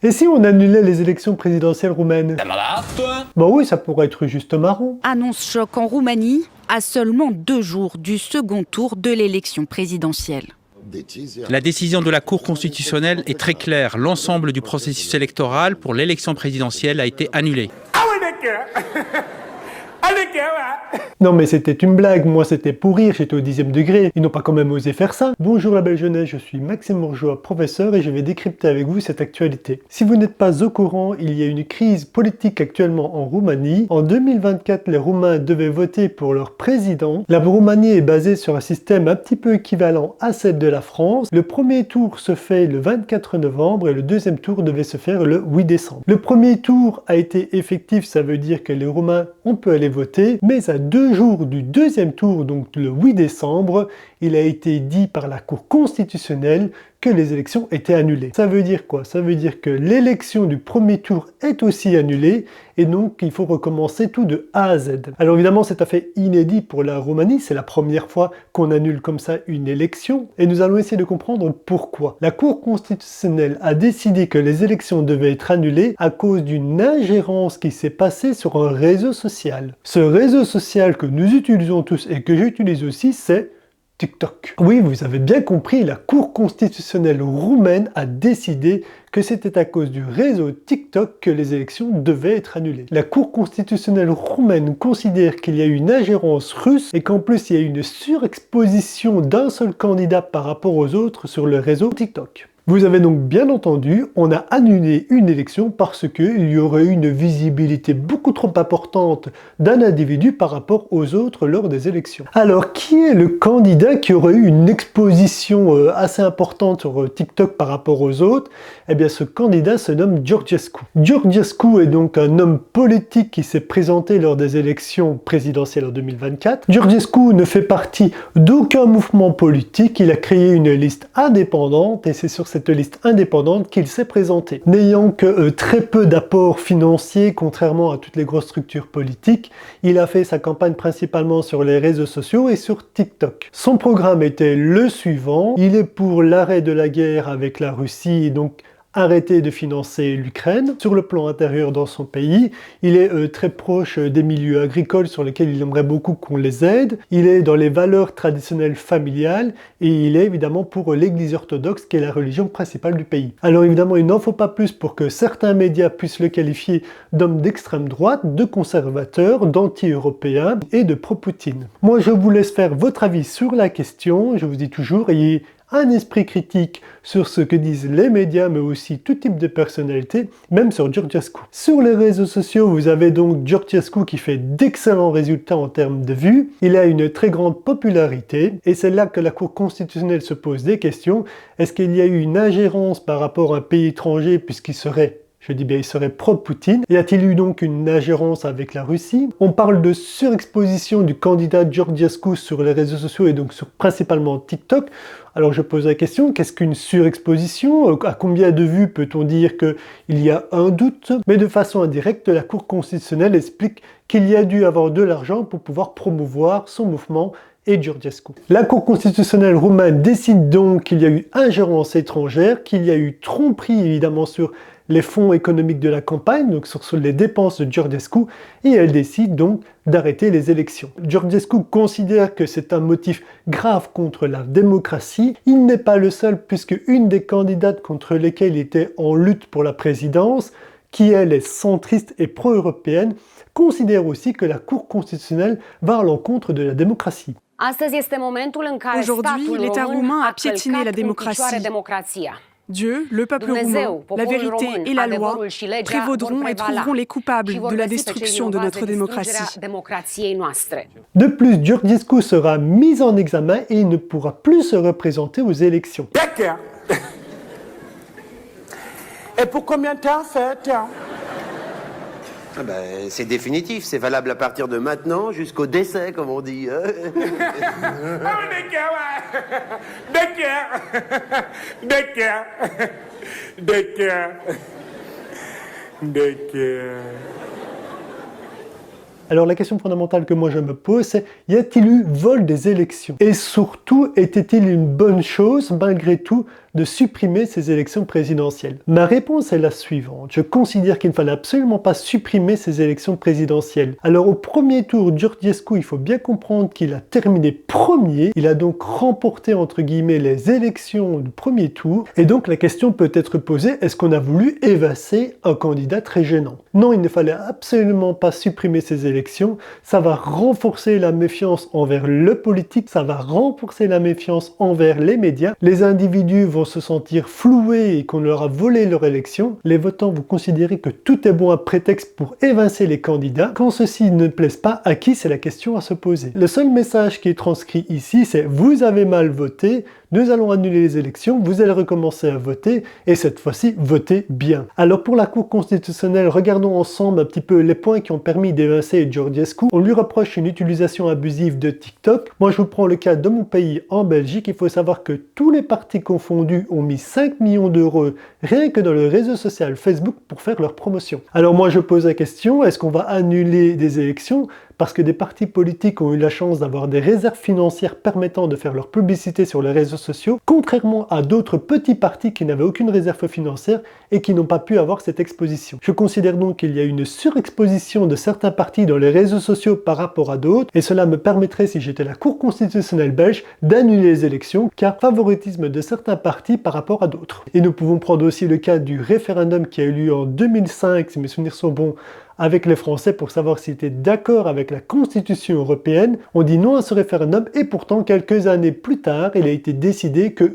Et si on annulait les élections présidentielles roumaines? T'es malade, toi? Bah oui, ça pourrait être juste marrant. Annonce choc en Roumanie, à seulement 2 jours du second tour de l'élection présidentielle. La décision de la Cour constitutionnelle est très claire. L'ensemble du processus électoral pour l'élection présidentielle a été annulé. Non mais c'était une blague, moi c'était pour rire, j'étais au 10e degré, ils n'ont pas quand même osé faire ça. Bonjour la belle jeunesse, je suis Maxime Bourgeois, professeur, et je vais décrypter avec vous cette actualité. Si vous n'êtes pas au courant, il y a une crise politique actuellement en Roumanie. En 2024, les Roumains devaient voter pour leur président. La Roumanie est basée sur un système un petit peu équivalent à celle de la France. Le premier tour se fait le 24 novembre et le deuxième tour devait se faire le 8 décembre. Le premier tour a été effectif, ça veut dire que les Roumains, on peut aller voter, mais à 2 jours du deuxième tour, donc le 8 décembre, il a été dit par la Cour constitutionnelle que les élections étaient annulées. Ça veut dire quoi? Ça veut dire que l'élection du premier tour est aussi annulée et donc il faut recommencer tout de A à Z. Alors évidemment, c'est un fait inédit pour la Roumanie, c'est la première fois qu'on annule comme ça une élection et nous allons essayer de comprendre pourquoi. La Cour constitutionnelle a décidé que les élections devaient être annulées à cause d'une ingérence qui s'est passée sur un réseau social. Ce réseau social que nous utilisons tous et que j'utilise aussi, c'est TikTok. Oui, vous avez bien compris, la Cour constitutionnelle roumaine a décidé que c'était à cause du réseau TikTok que les élections devaient être annulées. La Cour constitutionnelle roumaine considère qu'il y a une ingérence russe et qu'en plus il y a une surexposition d'un seul candidat par rapport aux autres sur le réseau TikTok. Vous avez donc bien entendu, on a annulé une élection parce qu'il y aurait eu une visibilité beaucoup trop importante d'un individu par rapport aux autres lors des élections. Alors, qui est le candidat qui aurait eu une exposition assez importante sur TikTok par rapport aux autres? Eh bien, ce candidat se nomme Georgescu. Georgescu est donc un homme politique qui s'est présenté lors des élections présidentielles en 2024. Georgescu ne fait partie d'aucun mouvement politique, il a créé une liste indépendante et c'est sur cette liste indépendante qu'il s'est présenté. N'ayant que très peu d'apports financiers, contrairement à toutes les grosses structures politiques, il a fait sa campagne principalement sur les réseaux sociaux et sur TikTok. Son programme était le suivant, il est pour l'arrêt de la guerre avec la Russie et donc arrêter de financer l'Ukraine sur le plan intérieur dans son pays. Il est très proche des milieux agricoles sur lesquels il aimerait beaucoup qu'on les aide. Il est dans les valeurs traditionnelles familiales et il est évidemment pour l'Église orthodoxe qui est la religion principale du pays. Alors évidemment, il n'en faut pas plus pour que certains médias puissent le qualifier d'homme d'extrême droite, de conservateur, d'anti-européen et de pro-Poutine. Moi, je vous laisse faire votre avis sur la question. Je vous dis toujours, ayez un esprit critique sur ce que disent les médias, mais aussi tout type de personnalité, même sur Georgescu. Sur les réseaux sociaux, vous avez donc Georgescu qui fait d'excellents résultats en termes de vues. Il a une très grande popularité, et c'est là que la Cour constitutionnelle se pose des questions. Est-ce qu'il y a eu une ingérence par rapport à un pays étranger, puisqu'il serait... Je dis bien, il serait pro-Poutine. Y a-t-il eu donc une ingérence avec la Russie? On parle de surexposition du candidat Georgescu sur les réseaux sociaux et donc sur principalement TikTok. Alors je pose la question, qu'est-ce qu'une surexposition? À combien de vues peut-on dire qu'il y a un doute? Mais de façon indirecte, la Cour constitutionnelle explique qu'il y a dû avoir de l'argent pour pouvoir promouvoir son mouvement et Georgescu. La Cour constitutionnelle roumaine décide donc qu'il y a eu ingérence étrangère, qu'il y a eu tromperie évidemment sur les fonds économiques de la campagne, donc sur les dépenses de Georgescu, et elle décide donc d'arrêter les élections. Georgescu considère que c'est un motif grave contre la démocratie. Il n'est pas le seul, puisque une des candidates contre lesquelles il était en lutte pour la présidence, qui elle est centriste et pro-européenne, considère aussi que la Cour constitutionnelle va à l'encontre de la démocratie. Aujourd'hui, l'État roumain a piétiné la démocratie. Dieu, le peuple roumain, la vérité et la loi prévaudront et trouveront les coupables de la destruction de notre démocratie. De plus, Georgescu sera mis en examen et il ne pourra plus se représenter aux élections. Et pour combien de temps, en fait? Ah ben, c'est définitif, c'est valable à partir de maintenant jusqu'au décès, comme on dit. Alors la question fondamentale que moi je me pose, c'est y a-t-il eu vol des élections? Et surtout, était-il une bonne chose, malgré tout, de supprimer ces élections présidentielles? Ma réponse est la suivante. Je considère qu'il ne fallait absolument pas supprimer ces élections présidentielles. Alors au premier tour, Georgescu, il faut bien comprendre qu'il a terminé premier. Il a donc remporté entre guillemets les élections du premier tour. Et donc la question peut être posée, est-ce qu'on a voulu évincer un candidat très gênant? Non, il ne fallait absolument pas supprimer ces élections. Ça va renforcer la méfiance envers le politique, ça va renforcer la méfiance envers les médias. Les individus vont se sentir floués et qu'on leur a volé leur élection. Les votants vont considérer que tout est bon à prétexte pour évincer les candidats. Quand ceux-ci ne plaisent pas, à qui c'est la question à se poser? Le seul message qui est transcrit ici, c'est vous avez mal voté, nous allons annuler les élections, vous allez recommencer à voter et cette fois-ci, votez bien. Alors pour la Cour constitutionnelle, regardons ensemble un petit peu les points qui ont permis d'évincer Georgescu. On lui reproche une utilisation abusive de TikTok. Moi, je vous prends le cas de mon pays, en Belgique. Il faut savoir que tous les partis confondus ont mis 5 millions d'euros rien que dans le réseau social Facebook pour faire leur promotion. Alors moi, je pose la question, est-ce qu'on va annuler des élections parce que des partis politiques ont eu la chance d'avoir des réserves financières permettant de faire leur publicité sur les réseaux sociaux, contrairement à d'autres petits partis qui n'avaient aucune réserve financière et qui n'ont pas pu avoir cette exposition. Je considère donc qu'il y a une surexposition de certains partis dans les réseaux sociaux par rapport à d'autres, et cela me permettrait, si j'étais la Cour constitutionnelle belge, d'annuler les élections, car favoritisme de certains partis par rapport à d'autres. Et nous pouvons prendre aussi le cas du référendum qui a eu lieu en 2005, si mes souvenirs sont bons, avec les Français pour savoir s'ils étaient d'accord avec la Constitution européenne. On dit non à ce référendum et pourtant quelques années plus tard, il a été décidé que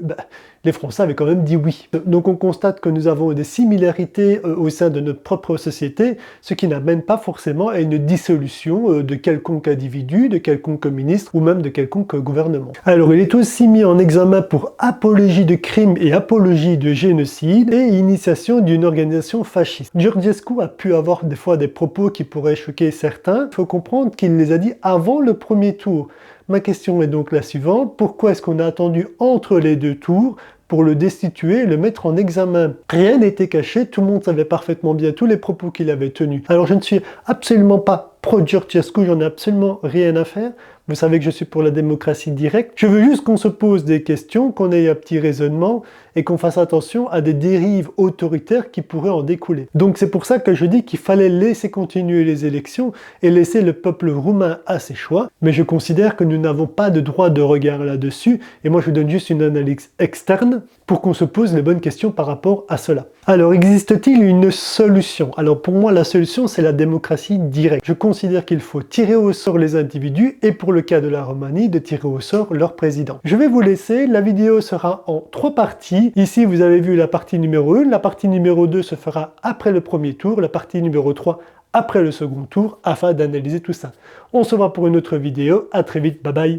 les Français avaient quand même dit oui. Donc on constate que nous avons des similarités au sein de notre propre société, ce qui n'amène pas forcément à une dissolution de quelconque individu, de quelconque ministre ou même de quelconque gouvernement. Alors il est aussi mis en examen pour apologie de crime et apologie de génocide et initiation d'une organisation fasciste. Georgescu a pu avoir des fois des propos qui pourraient choquer certains. Il faut comprendre qu'il les a dit avant le premier tour. Ma question est donc la suivante, pourquoi est-ce qu'on a attendu entre les deux tours pour le destituer et le mettre en examen? Rien n'était caché, tout le monde savait parfaitement bien tous les propos qu'il avait tenus. Alors je ne suis absolument pas pro-Georgescu, j'en ai absolument rien à faire. Vous savez que je suis pour la démocratie directe. Je veux juste qu'on se pose des questions, qu'on ait un petit raisonnement et qu'on fasse attention à des dérives autoritaires qui pourraient en découler. Donc c'est pour ça que je dis qu'il fallait laisser continuer les élections et laisser le peuple roumain à ses choix. Mais je considère que nous n'avons pas de droit de regard là-dessus. Et moi je vous donne juste une analyse externe pour qu'on se pose les bonnes questions par rapport à cela. Alors existe-t-il une solution? Alors pour moi la solution c'est la démocratie directe. Je considère qu'il faut tirer au sort les individus et pour le cas de la Roumanie, de tirer au sort leur président. Je vais vous laisser, la vidéo sera en 3 parties. Ici, vous avez vu la partie numéro 1, la partie numéro 2 se fera après le premier tour, la partie numéro 3 après le second tour, afin d'analyser tout ça. On se voit pour une autre vidéo, à très vite, bye bye.